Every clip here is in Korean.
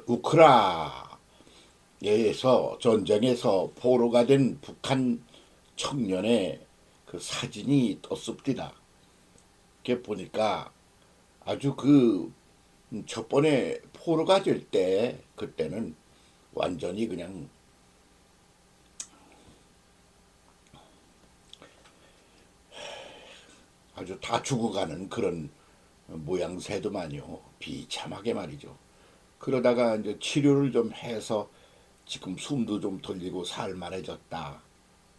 우크라에서 전쟁에서 포로가 된 북한 청년의 그 사진이 떴습니다. 이렇게 보니까 아주 그 첫 번에 포로가 될 때 그때는 완전히 그냥 아주 다 죽어가는 그런 모양새도만요. 비참하게 말이죠. 그러다가 이제 치료를 좀 해서 지금 숨도 좀 돌리고 살만해졌다.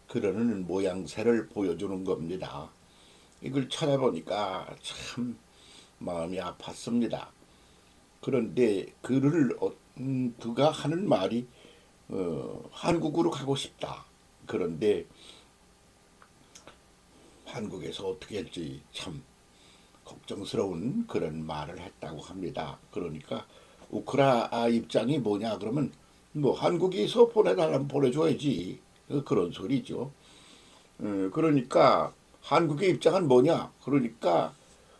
그러는 모양새를 보여주는 겁니다. 이걸 찾아보니까 참 마음이 아팠습니다. 그런데 그가 하는 말이 한국으로 가고 싶다. 그런데 한국에서 어떻게 할지 참 걱정스러운 그런 말을 했다고 합니다. 그러니까 우크라 입장이 뭐냐 그러면 뭐 한국에서 보내달라면 보내줘야지 그런 소리죠. 그러니까 한국의 입장은 뭐냐 그러니까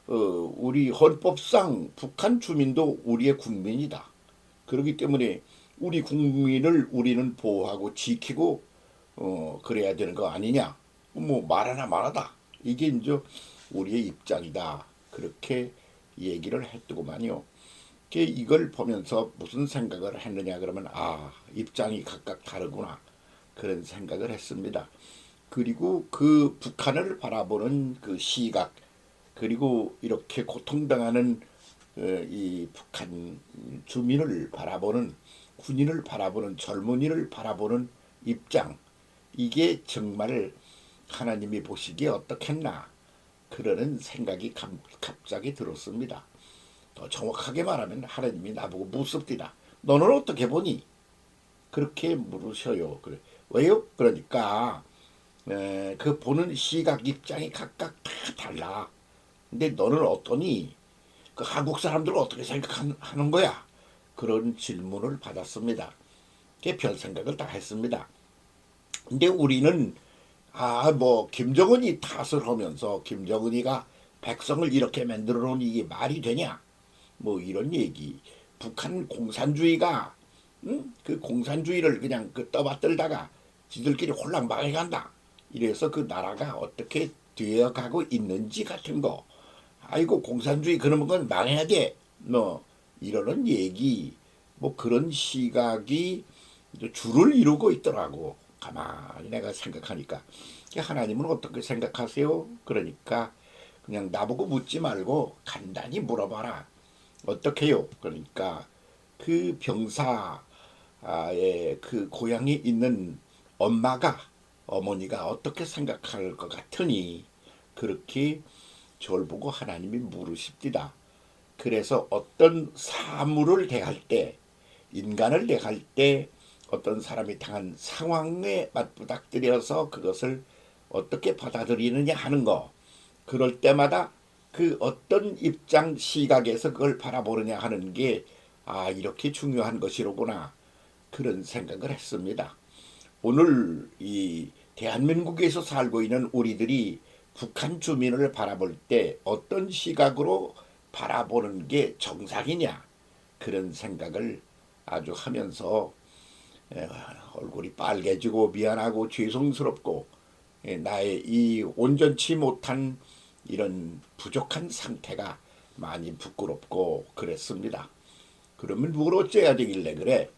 우리 헌법상 북한 주민도 우리의 국민이다. 그렇기 때문에 우리 국민을 우리는 보호하고 지키고 그래야 되는 거 아니냐. 뭐 말하나 말하다. 이게 이제 우리의 입장이다. 그렇게 얘기를 했더구만요. 이걸 보면서 무슨 생각을 했느냐 그러면 입장이 각각 다르구나. 그런 생각을 했습니다. 그리고 그 북한을 바라보는 그 시각 그리고 이렇게 고통당하는 이 북한 주민을 바라보는 군인을 바라보는 젊은이를 바라보는 입장 이게 정말 하나님이 보시기에 어떻겠나 그러는 생각이 갑자기 들었습니다. 더 정확하게 말하면 하나님이 나보고 묻습니다. 너는 어떻게 보니? 그렇게 물으셔요. 그래. 왜요? 그러니까 그 보는 시각 입장이 각각 다 달라. 근데 너는 어떠니? 그 한국 사람들은 어떻게 생각하는 거야? 그런 질문을 받았습니다. 별 생각을 다 했습니다. 근데 우리는 뭐 김정은이 탓을 하면서 김정은이가 백성을 이렇게 만들어 놓은 이게 말이 되냐? 뭐 이런 얘기. 북한 공산주의가 그 공산주의를 그냥 그 떠받들다가 지들끼리 홀랑 망해간다. 이래서 그 나라가 어떻게 되어가고 있는지 같은 거. 아이고 공산주의 그런 건 망해야 돼. 뭐 이러는 얘기. 뭐 그런 시각이 주를 이루고 있더라고. 가만히 내가 생각하니까. 하나님은 어떻게 생각하세요? 그러니까 그냥 나보고 묻지 말고 간단히 물어봐라. 어떻게요? 그러니까 그 병사의 그 고향이 있는 어머니가 어떻게 생각할 것 같으니 그렇게 저를 보고 하나님이 물으십니다. 그래서 어떤 사물을 대할 때 인간을 대할 때 어떤 사람이 당한 상황에 맞부닥뜨려서 그것을 어떻게 받아들이느냐 하는 거 그럴 때마다 그 어떤 입장 시각에서 그걸 바라보느냐 하는 게 이렇게 중요한 것이로구나 그런 생각을 했습니다. 오늘 이 대한민국에서 살고 있는 우리들이 북한 주민을 바라볼 때 어떤 시각으로 바라보는 게 정상이냐 그런 생각을 아주 하면서 얼굴이 빨개지고 미안하고 죄송스럽고 나의 이 온전치 못한 이런 부족한 상태가 많이 부끄럽고 그랬습니다. 그러면 뭘 어째야 되길래 그래?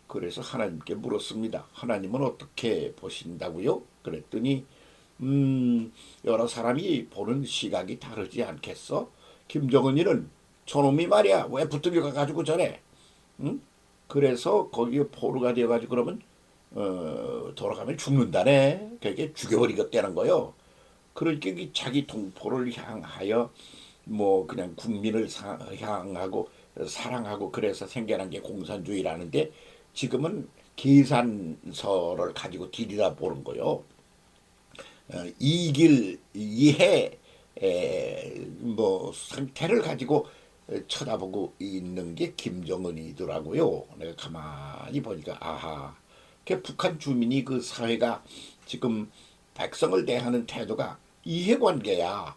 그래서 하나님께 물었습니다. 하나님은 어떻게 보신다고요? 그랬더니 여러 사람이 보는 시각이 다르지 않겠어? 김정은이는 저놈이 말이야 왜 붙들려 가가지고 저래? 응? 그래서 거기에 포로가 되어가지고 그러면 돌아가면 죽는다네. 그게 죽여버리겠다는 거요. 그러니까 자기 동포를 향하여 뭐 그냥 국민을 향하고 사랑하고 그래서 생겨난 게 공산주의라는데 지금은 계산서를 가지고 들여다보는 거요. 이길 이해 뭐 상태를 가지고 쳐다보고 있는 게 김정은이더라고요. 내가 가만히 보니까 그 북한 주민이 그 사회가 지금 백성을 대하는 태도가 이해관계야.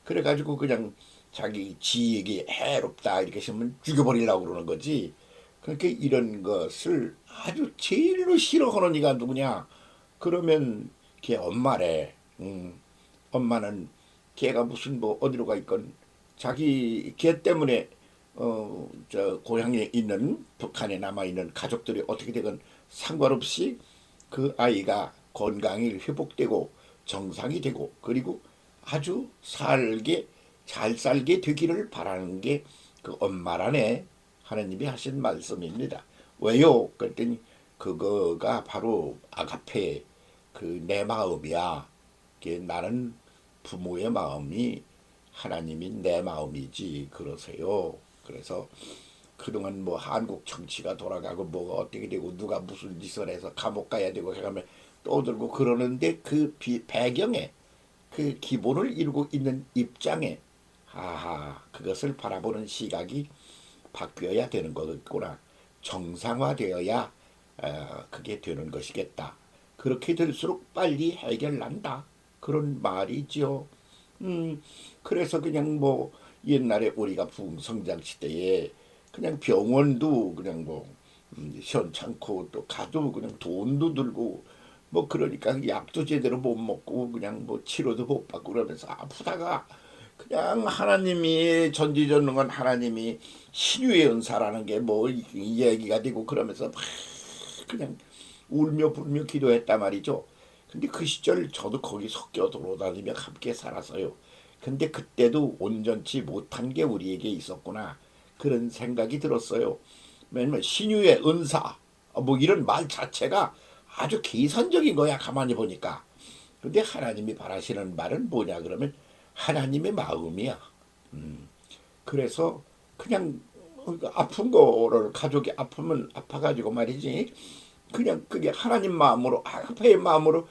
그래가지고 그냥 자기 지에게 해롭다 이렇게 하면 죽여버리려고 그러는 거지. 그러니까 이런 것을 아주 제일로 싫어하는 이가 누구냐? 그러면 걔 엄마래. 엄마는 걔가 무슨 뭐 어디로 가 있건 자기 걔 때문에 저 고향에 있는 북한에 남아 있는 가족들이 어떻게 되건 상관없이 그 아이가 건강이 회복되고 정상이 되고 그리고 아주 살게 잘 살게 되기를 바라는 게 그 엄마라네 하나님이 하신 말씀입니다. 왜요? 그랬더니 그거가 바로 아가페 그 내 마음이야. 나는 부모의 마음이 하나님이 내 마음이지 그러세요. 그래서 그동안 뭐 한국 정치가 돌아가고 뭐가 어떻게 되고 누가 무슨 짓을 해서 감옥 가야 되고 해가면 떠들고 그러는데 그 배경에 그 기본을 이루고 있는 입장에 그것을 바라보는 시각이 바뀌어야 되는 거겠구나. 정상화되어야 그게 되는 것이겠다. 그렇게 될수록 빨리 해결난다. 그런 말이지요. 그래서 그냥 뭐 옛날에 우리가 부흥성장 시대에 그냥 병원도 그냥 뭐 시원찮고 또 가도 그냥 돈도 들고 뭐 그러니까 약도 제대로 못 먹고 그냥 뭐 치료도 못 받고 그러면서 아프다가 그냥 하나님이 전지전능한 하나님이 신유의 은사라는 게 뭐 얘기가 되고 그러면서 막 그냥 울며 불며 기도했단 말이죠. 근데 그 시절 저도 거기 섞여 돌아다니며 함께 살았어요. 근데 그때도 온전치 못한 게 우리에게 있었구나. 그런 생각이 들었어요. 왜냐면 신유의 은사 뭐 이런 말 자체가 아주 계산적인 거야 가만히 보니까. 근데 하나님이 바라시는 말은 뭐냐 그러면 하나님의 마음이야. 그래서 그냥 아픈 거를 가족이 아프면 아파가지고 말이지 그냥 그게 하나님 마음으로 아파의 마음으로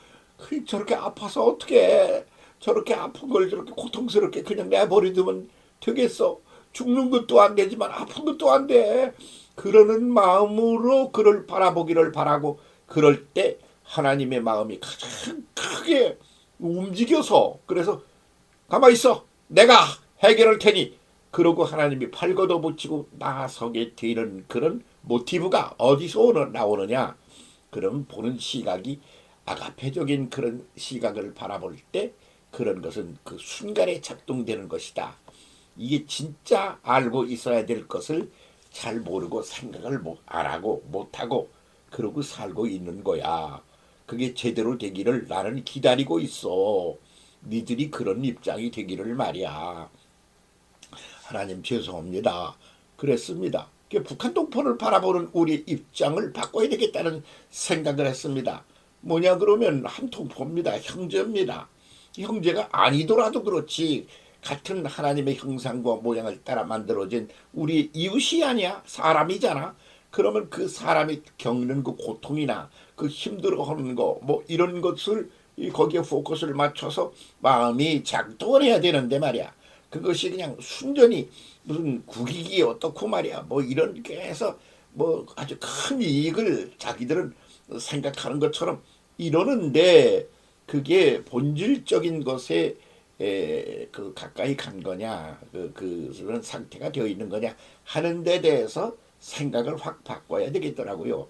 저렇게 아파서 어떻게 저렇게 아픈 걸 저렇게 고통스럽게 그냥 내버려두면 되겠어. 죽는 것도 안 되지만 아픈 것도 안 돼. 그러는 마음으로 그를 바라보기를 바라고 그럴 때 하나님의 마음이 가장 크게 움직여서 그래서 가만히 있어. 내가 해결할 테니. 그러고 하나님이 팔 걷어붙이고 나서게 되는 그런 모티브가 어디서 나오느냐? 그럼 보는 시각이 아가페적인 그런 시각을 바라볼 때 그런 것은 그 순간에 작동되는 것이다. 이게 진짜 알고 있어야 될 것을 잘 모르고 생각을 안 하고 못하고 그러고 살고 있는 거야. 그게 제대로 되기를 나는 기다리고 있어. 니들이 그런 입장이 되기를 말이야. 하나님 죄송합니다. 그랬습니다. 북한 동포를 바라보는 우리 입장을 바꿔야 되겠다는 생각을 했습니다. 뭐냐 그러면 한 동포입니다. 형제입니다. 형제가 아니더라도 그렇지 같은 하나님의 형상과 모양을 따라 만들어진 우리 이웃이 아니야. 사람이잖아. 그러면 그 사람이 겪는 그 고통이나 그 힘들어하는 거 뭐 이런 것을 거기에 포커스를 맞춰서 마음이 작동을 해야 되는데 말이야. 그것이 그냥 순전히 무슨 국익이 어떻고 말이야. 뭐 이런 게 해서 뭐 아주 큰 이익을 자기들은 생각하는 것처럼 이러는데 그게 본질적인 것에 그 가까이 간 거냐 그런 상태가 되어 있는 거냐 하는 데 대해서 생각을 확 바꿔야 되겠더라고요.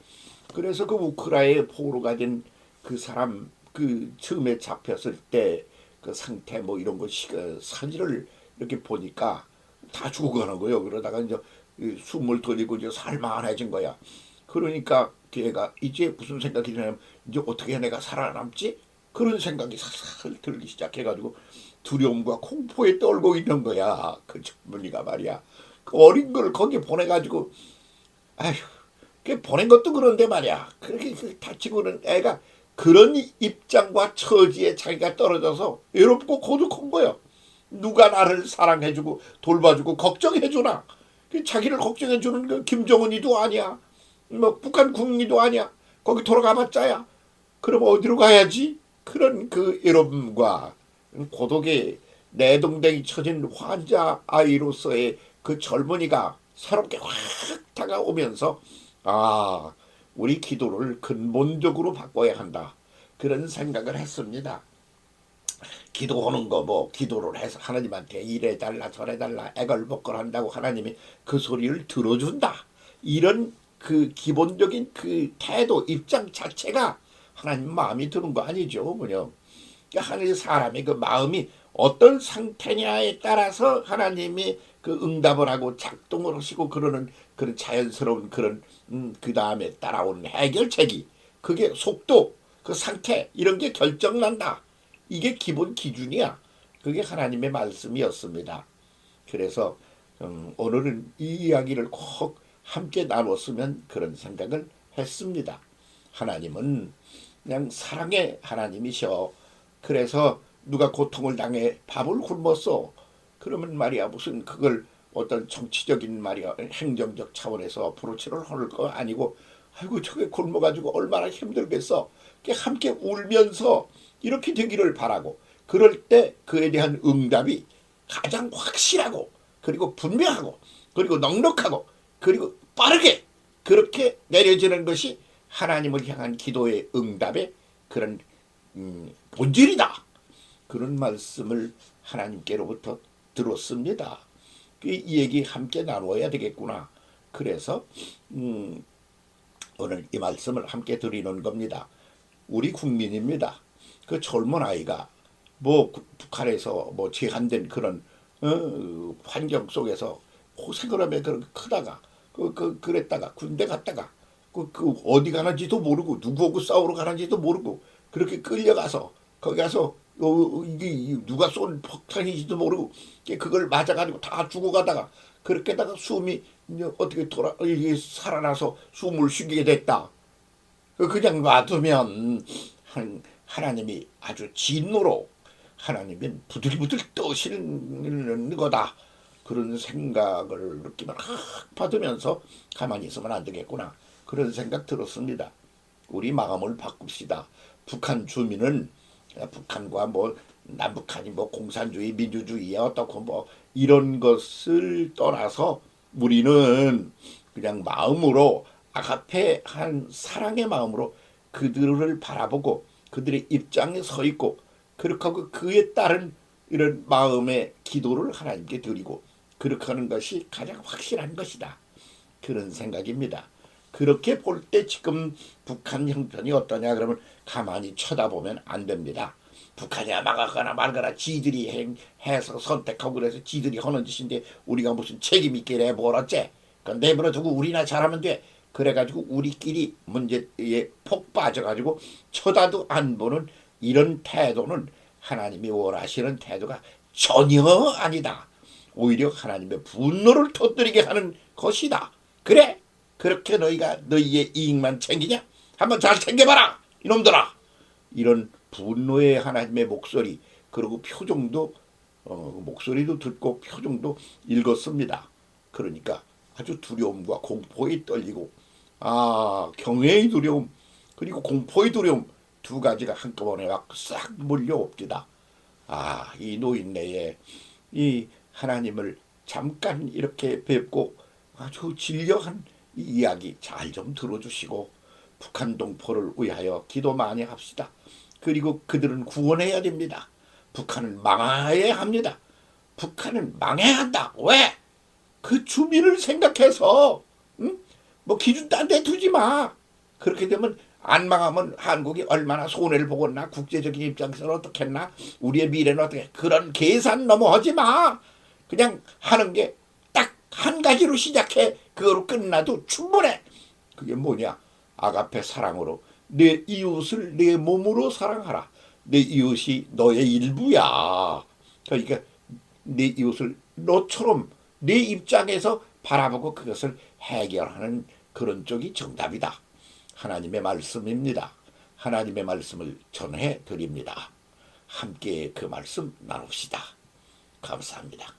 그래서 그 우크라이나에 포로가 된 그 사람 그 처음에 잡혔을 때 그 상태 뭐 이런 거 사진을 이렇게 보니까 다 죽어가는 거예요. 그러다가 이제 숨을 돌리고 이제 살만해진 거야. 그러니까 걔가 이제 무슨 생각이 드냐면 이제 어떻게 내가 살아남지? 그런 생각이 살살 들기 시작해가지고 두려움과 공포에 떨고 있는 거야. 그 젊은이가 말이야. 그 어린 걸 거기 보내가지고 아휴 그 보낸 것도 그런데 말이야. 그렇게 다치고는 애가 그런 입장과 처지에 자기가 떨어져서 외롭고 고독한 거야. 누가 나를 사랑해주고 돌봐주고 걱정해주나? 자기를 걱정해주는 그 김정은이도 아니야. 뭐 북한 국민도 아니야. 거기 돌아가봤자야. 그럼 어디로 가야지? 그런 그 외로움과 고독에 내동댕이 쳐진 환자 아이로서의 그 젊은이가 새롭게 확 다가오면서 우리 기도를 근본적으로 바꿔야 한다. 그런 생각을 했습니다. 기도하는 거 뭐 기도를 해서 하나님한테 이래달라 저래달라 애걸복걸한다고 하나님이 그 소리를 들어준다. 이런 그 기본적인 그 태도 입장 자체가 하나님 마음이 드는 거 아니죠, 뭐냐. 하나님 사람의 그 마음이 어떤 상태냐에 따라서 하나님이 그 응답을 하고 작동을 하시고 그러는 그런 자연스러운 그런 그 다음에 따라오는 해결책이 그게 속도 그 상태 이런 게 결정난다. 이게 기본 기준이야. 그게 하나님의 말씀이었습니다. 그래서 오늘은 이 이야기를 꼭 함께 나눴으면 그런 생각을 했습니다. 하나님은 그냥 사랑의 하나님이셔. 그래서 누가 고통을 당해 밥을 굶었어. 그러면 말이야 무슨 그걸 어떤 정치적인 말이야 행정적 차원에서 프로치를 하는 거 아니고 아이고 저게 굶어가지고 얼마나 힘들겠어. 함께 울면서 이렇게 되기를 바라고 그럴 때 그에 대한 응답이 가장 확실하고 그리고 분명하고 그리고 넉넉하고 그리고 빠르게 그렇게 내려지는 것이 하나님을 향한 기도의 응답의 그런 본질이다. 그런 말씀을 하나님께로부터 들었습니다. 이 얘기 함께 나누어야 되겠구나. 그래서 오늘 이 말씀을 함께 드리는 겁니다. 우리 국민입니다. 그 젊은 아이가 뭐 북한에서 뭐 제한된 그런 환경 속에서 고생을 하며 그렇게 크다가 그랬다가 군대 갔다가 어디 가는지도 모르고 누구하고 싸우러 가는지도 모르고 그렇게 끌려가서 거기 가서 이게 누가 쏜 폭탄인지도 모르고 그걸 맞아가지고 다 죽어가다가 그렇게다가 숨이 어떻게 이게 살아나서 숨을 쉬게 됐다. 그냥 놔두면 하나님이 아주 진노로 하나님이 부들부들 떠시는 거다. 그런 생각을 느낌을 확 받으면서 가만히 있으면 안 되겠구나. 그런 생각 들었습니다. 우리 마음을 바꿉시다. 북한 주민은 북한과 뭐 남북한이 뭐 공산주의 민주주의야 어떻고 뭐 이런 것을 떠나서 우리는 그냥 마음으로 아가페 한 사랑의 마음으로 그들을 바라보고 그들의 입장에 서 있고 그렇게 하고 그에 따른 이런 마음의 기도를 하나님께 드리고 그렇게 하는 것이 가장 확실한 것이다. 그런 생각입니다. 그렇게 볼 때 지금 북한 형편이 어떠냐 그러면 가만히 쳐다보면 안 됩니다. 북한이야 막아거나 말거나 지들이 해서 선택하고 그래서 지들이 하는 짓인데 우리가 무슨 책임 있게 내버려 어째. 그건 내버려 두고 우리나 잘하면 돼. 그래가지고 우리끼리 문제에 폭 빠져가지고 쳐다도 안 보는 이런 태도는 하나님이 원하시는 태도가 전혀 아니다. 오히려 하나님의 분노를 터뜨리게 하는 것이다. 그래? 그렇게 너희가 너희의 이익만 챙기냐? 한번 잘 챙겨봐라 이놈들아. 이런 분노의 하나님의 목소리 그리고 표정도 목소리도 듣고 표정도 읽었습니다. 그러니까 아주 두려움과 공포에 떨리고 경외의 두려움 그리고 공포의 두려움 두 가지가 한꺼번에 막 싹 몰려옵니다. 이 노인네에 이 하나님을 잠깐 이렇게 뵙고 아주 진려한 이 이야기 잘 좀 들어주시고 북한 동포를 위하여 기도 많이 합시다. 그리고 그들은 구원해야 됩니다. 북한은 망해야 합니다. 북한은 망해야 한다. 왜? 그 주민을 생각해서 뭐 기준 딴 데 두지 마. 그렇게 되면 안 망하면 한국이 얼마나 손해를 보겠나. 국제적인 입장에서는 어떻겠나. 우리의 미래는 어떻게. 그런 계산 너무 하지 마. 그냥 하는 게 딱 한 가지로 시작해. 그거로 끝나도 충분해. 그게 뭐냐. 아가페 사랑으로 내 이웃을 내 몸으로 사랑하라. 내 이웃이 너의 일부야. 그러니까 내 이웃을 너처럼 내 입장에서 바라보고 그것을 해결하는 그런 쪽이 정답이다. 하나님의 말씀입니다. 하나님의 말씀을 전해 드립니다. 함께 그 말씀 나눕시다. 감사합니다.